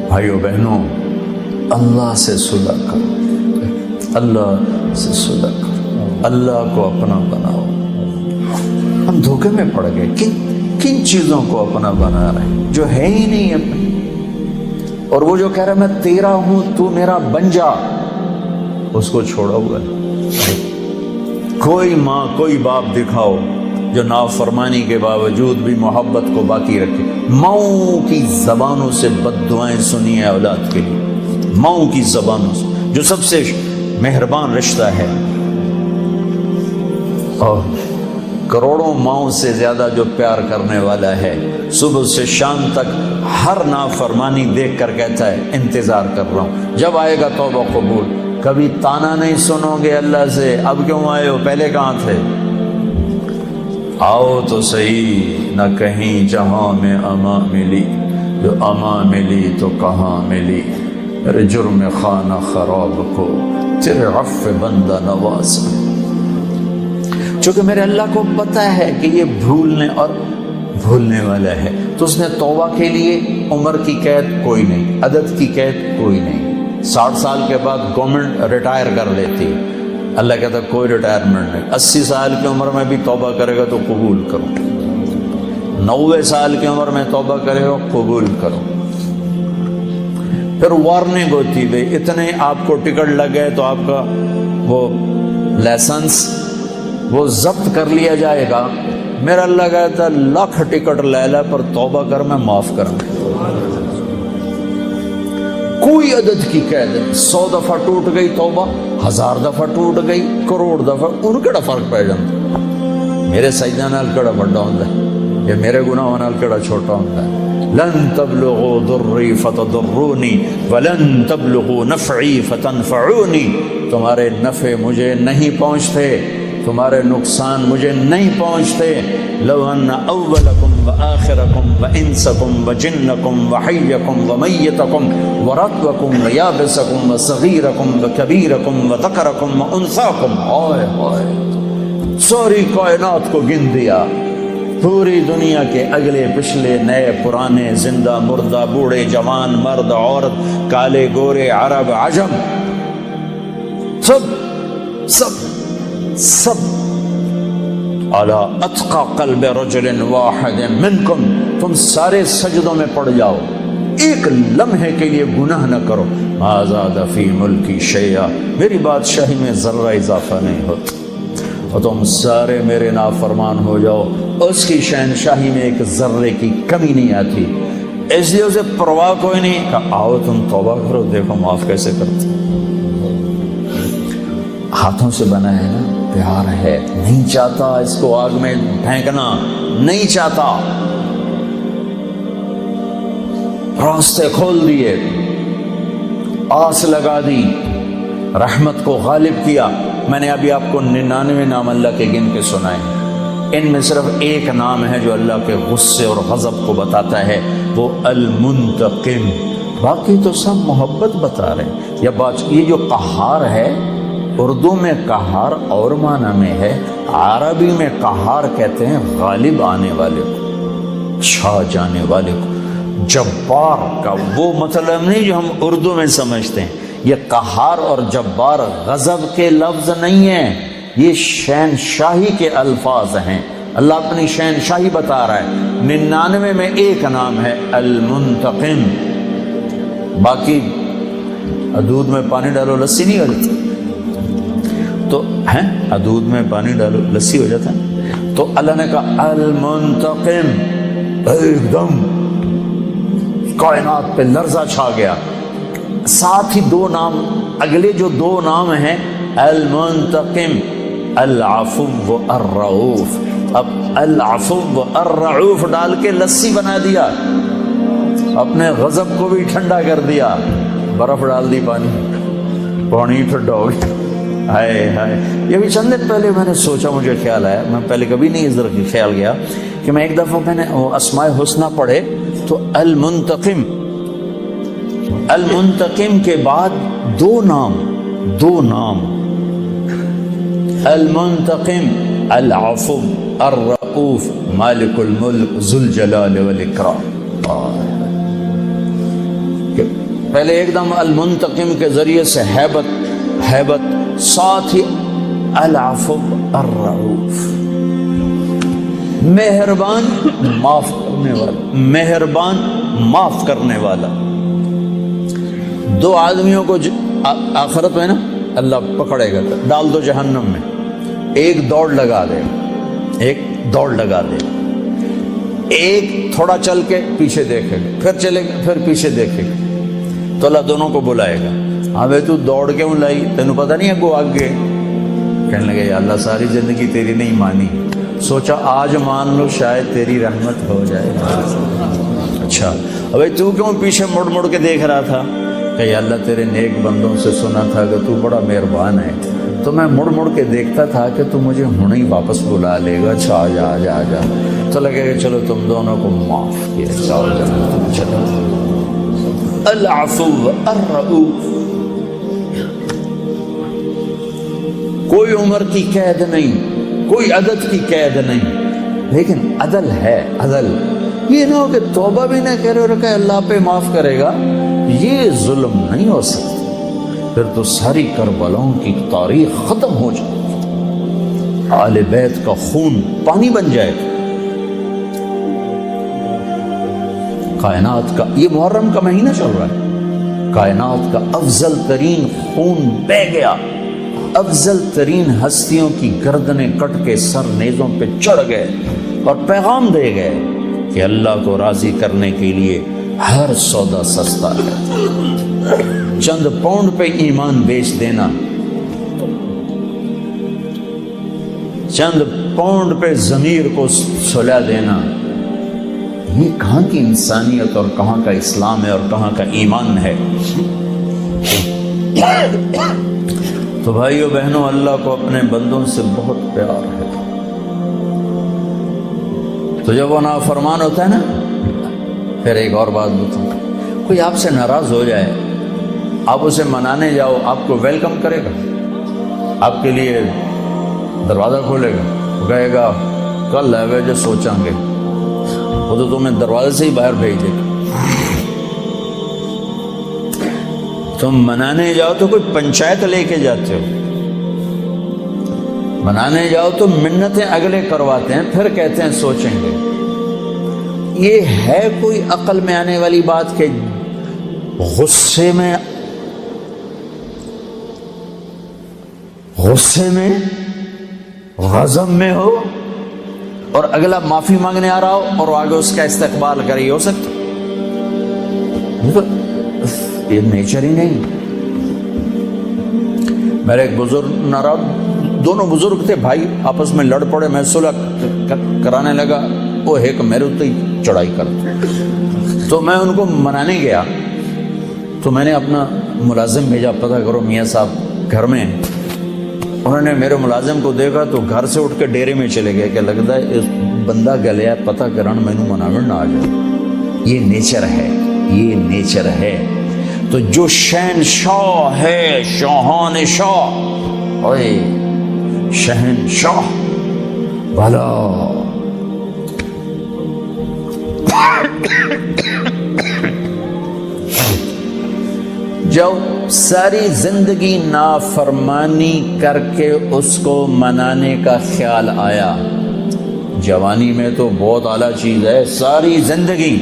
بھائیو بہنوں، اللہ سے صلح کرو، اللہ سے صلح کرو، اللہ کو اپنا بناؤ۔ ہم دھوکے میں پڑ گئے، کن چیزوں کو اپنا بنا رہے ہیں جو ہے ہی نہیں اپنی، اور وہ جو کہہ رہا میں تیرا ہوں تو میرا بن جا، اس کو چھوڑا ہوا ہے۔ کوئی ماں کوئی باپ دکھاؤ جو نافرمانی کے باوجود بھی محبت کو باقی رکھے۔ ماؤں کی زبانوں سے بد دعائیں سنی ہیں اولاد کے لیے، ماؤں کی زبانوں سے، جو سب سے مہربان رشتہ ہے، اور کروڑوں ماؤں سے زیادہ جو پیار کرنے والا ہے، صبح سے شام تک ہر نافرمانی دیکھ کر کہتا ہے انتظار کر رہا ہوں جب آئے گا توبہ قبول۔ کبھی تانا نہیں سنو گے اللہ سے، اب کیوں آئے ہو، پہلے کہاں تھے؟ آؤ تو صحیح، نہ کہیں جہاں میں اما ملی، جو اما ملی تو کہاں ملی، میرے جرم خانہ خراب کو تیرے عفو بندہ نواز۔ چونکہ میرے اللہ کو پتہ ہے کہ یہ بھولنے اور بھولنے والا ہے، تو اس نے توبہ کے لیے عمر کی قید کوئی نہیں، عدد کی قید کوئی نہیں۔ 60 سال کے بعد گورنمنٹ ریٹائر کر لیتی، اللہ کہتا کوئی ریٹائرمنٹ نہیں۔ 80 سال کی عمر میں بھی توبہ کرے گا تو قبول کرو، 90 سال کی عمر میں توبہ کرے گا قبول کرو۔ پھر وارننگ ہوتی بھئی اتنے آپ کو ٹکٹ لگ گئے تو آپ کا وہ لائسنس وہ ضبط کر لیا جائے گا۔ میرا اللہ کہتا 1,00,000 ٹکٹ لے لے پر توبہ کر، میں معاف کروں۔ کوئی عدد کی قید نہیں، 100 دفعہ ٹوٹ گئی توبہ، 1000 دفعہ ٹوٹ گئی، کروڑ دفعہ، ان کیڑا فرق پہ جاتا؟ میرے سجدہ نال کیڑا بڑا ہوندا ہے یا میرے گناہ نال کیڑا چھوٹا ہوندا ہے؟ لن تبلغوا ضری فتضرونی ولن تبلغوا نفعی فتنفعونی، تمہارے نفع مجھے نہیں پہنچتے، تمہارے نقصان مجھے نہیں پہنچتے۔ لو ان اولکم وآخرکم وانسکم وجنکم وحیکم ومیتکم ورطبکم ویابسکم وصغیرکم وکبیرکم وذکرکم وانثاکم، ہائے ہائے، ساری کائنات کو گن دیا، پوری دنیا کے اگلے پچھلے نئے پرانے، زندہ مردہ، بوڑھے جوان، مرد عورت، کالے گورے، عرب عجم، سب سب سب علی اتقى قلب رجل واحد منکم، تم سارے سجدوں میں پڑ جاؤ، ایک لمحے کے لیے گناہ نہ کرو۔ ما زاد فی ملکی شیئا، میری بادشاہی میں ذرہ اضافہ نہیں ہوتا، اور تم سارے میرے نافرمان ہو جاؤ، اس کی شہنشاہی میں ایک ذرے کی کمی نہیں آتی، اس لیے اسے پرواہ کوئی نہیں کہ آؤ تم توبہ کرو، دیکھو معاف کیسے کرتے۔ ہاتھوں سے بنا ہے نا، پیار ہے، نہیں چاہتا اس کو آگ میں پھینکنا، نہیں چاہتا، راستے کھول دیے، آس لگا دی، رحمت کو غالب کیا۔ میں نے ابھی آپ کو 99 نام اللہ کے گن کے سنائے، ان میں صرف ایک نام ہے جو اللہ کے غصے اور غضب کو بتاتا ہے، وہ المنتقم، باقی تو سب محبت بتا رہے ہیں۔ یہ جو قہار ہے، اردو میں قہار اور معنی میں ہے، عربی میں قہار کہتے ہیں غالب آنے والے کو، چھا جانے والے کو۔ جبار کا وہ مطلب نہیں جو ہم اردو میں سمجھتے ہیں، یہ قہار اور جبار غضب کے لفظ نہیں ہیں، یہ شہنشاہی کے الفاظ ہیں۔ اللہ اپنی شہنشاہی بتا رہا ہے۔ 99 میں ایک نام ہے المنتقم، باقی دودھ میں پانی ڈالو لسی نہیں ہو جاتی، تو ہے دودھ میں پانی ڈالو لسی ہو جاتا ہے، تو اللہ نے کہا المنتقم، ایک دم کائنات پہ لرزہ چھا گیا۔ ساتھ ہی دو نام، اگلے جو دو نام ہیں، المنتقم، العفو والرؤوف، اب العفو والرؤوف ڈال کے لسی بنا دیا، اپنے غضب کو بھی ٹھنڈا کر دیا، برف ڈال دی، پانی ٹھنڈا ہو گیا۔ ہائے ہائے، یہ بھی چند دن پہلے میں نے سوچا، مجھے خیال آیا، میں پہلے کبھی نہیں اس طرح خیال گیا کہ میں ایک دفعہ میں نے اسماء الحسنی پڑھے تو المنتقم، المنتقم کے بعد دو نام، المنتقم، العفو، الرؤوف، مالک الملک، ذو الجلال والاکرام۔ پہلے ایک دم المنتقم کے ذریعے سے حیبت، ساتھ ہی العفو الرؤوف، مہربان معاف کرنے والا، مہربان معاف کرنے والا۔ دو آدمیوں کو آخرت میں نا اللہ پکڑے گا، ڈال دو جہنم میں، ایک دوڑ لگا دے، ایک تھوڑا چل کے پیچھے دیکھے گا، پھر چلے گا، پھر پیچھے دیکھے گا، تو اللہ دونوں کو بلائے گا، ہاں بھائی تو دوڑ کیوں لائی، تینوں پتہ نہیں ہے گو آگے؟ کہنے لگے یا اللہ ساری زندگی تیری نہیں مانی، سوچا آج مان لو شاید تیری رحمت ہو جائے۔ اچھا ابھی تو کیوں پیچھے مڑ مڑ کے دیکھ رہا تھا؟ کہ یا اللہ تیرے نیک بندوں سے سنا تھا کہ تو بڑا مہربان ہے، تو میں مڑ مڑ کے دیکھتا تھا کہ تو مجھے ہوں ہی واپس بلا لے گا، اچھا آ جا، تو لگے گا چلو تم دونوں کو معاف کیا، جاؤ چلو۔ العفو الرؤوف، کوئی عمر کی قید نہیں، کوئی عدد کی قید نہیں، لیکن عدل ہے، عدل یہ نہ ہو کہ توبہ بھی نہ کرے اور کہ اللہ پہ معاف کرے گا، یہ ظلم نہیں ہو سکتا، پھر تو ساری کربلاؤں کی تاریخ ختم ہو جائے گی، آل بیت کا خون پانی بن جائے گا۔ کائنات کا یہ محرم کا مہینہ چل رہا ہے، کائنات کا افضل ترین خون بہہ گیا، افضل ترین ہستیوں کی گردنیں کٹ کے سر نیزوں پہ چڑھ گئے اور پیغام دے گئے کہ اللہ کو راضی کرنے کے لیے ہر سودا سستا ہے، چند پاؤنڈ پہ ایمان بیچ دینا، چند پاؤنڈ پہ ضمیر کو سلا دینا، یہ کہاں کی انسانیت اور کہاں کا اسلام ہے اور کہاں کا ایمان ہے؟ تو بھائیو بہنوں، اللہ کو اپنے بندوں سے بہت پیار ہے، تو جب وہ نافرمان ہوتا ہے نا، پھر ایک اور بات بتاؤں، کوئی آپ سے ناراض ہو جائے، آپ اسے منانے جاؤ، آپ کو ویلکم کرے گا، آپ کے لیے دروازہ کھولے گا، وہ کہے گا کل ہے جو سوچیں گے، وہ تو تمہیں دروازے سے ہی باہر بھیج دے گا۔ تم منانے جاؤ تو کوئی پنچایت لے کے جاتے ہو، منانے جاؤ تو منتیں اگلے کرواتے ہیں، پھر کہتے ہیں سوچیں گے۔ یہ ہے کوئی عقل میں آنے والی بات کہ غصے میں غضب میں ہو اور اگلا معافی مانگنے آ رہا ہو اور آگے اس کا استقبال کرے؟ یہ ہو سکتا؟ یہ نیچر ہی نہیں۔ میرے ایک بزرگ ناراض، دونوں بزرگ تھے بھائی، آپس میں لڑ پڑے، میں صلح کرانے لگا، وہ ایک میرے اتنے چڑھائی کرتا، تو میں ان کو منانے گیا، تو میں نے اپنا ملازم بھیجا، پتہ کرو میاں صاحب گھر میں۔ انہوں نے میرے ملازم کو دیکھا تو گھر سے اٹھ کے ڈیرے میں چلے گئے کہ لگتا ہے اس بندہ گلیا پتہ کرن مینوں مناوڑ نہ آ جائے۔ یہ نیچر ہے، یہ نیچر ہے۔ تو جو شہنشاہ ہے، شاہان شاہ، اوئے شہنشاہ بھلا جو ساری زندگی نافرمانی کر کے اس کو منانے کا خیال آیا، جوانی میں تو بہت اعلیٰ چیز ہے، ساری زندگی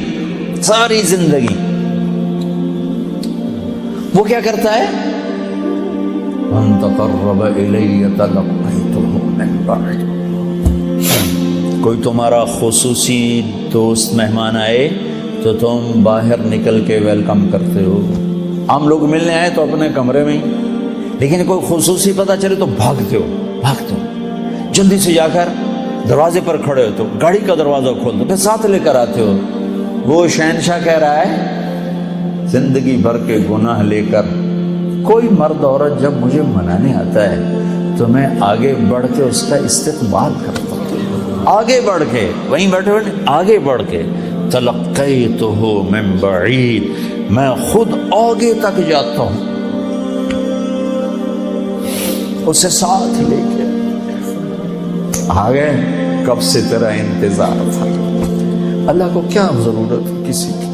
وہ کیا کرتا ہے؟ من تقرب الی تلقیتہ من بعد، کوئی تمہارا خصوصی دوست مہمان آئے تو تم باہر نکل کے ویلکم کرتے ہو۔ عام لوگ ملنے آئے تو اپنے کمرے میں ہی، لیکن کوئی خصوصی پتہ چلے تو بھاگتے ہو، جلدی سے جا کر دروازے پر کھڑے ہو تو گاڑی کا دروازہ کھول دو، پھر ساتھ لے کر آتے ہو۔ وہ شہنشاہ کہہ رہا ہے زندگی بھر کے گناہ لے کر کوئی مرد عورت جب مجھے منانے آتا ہے تو میں آگے بڑھ کے اس کا استقبال کرتا ہوں، آگے بڑھ کے، وہیں بیٹھے ہوئے آگے بڑھ کے، تلقیتہ من بعید، میں خود آگے تک جاتا ہوں اسے ساتھ لے کے۔ آگے کب سے تیرا انتظار تھا، اللہ کو کیا ضرورت کسی کی؟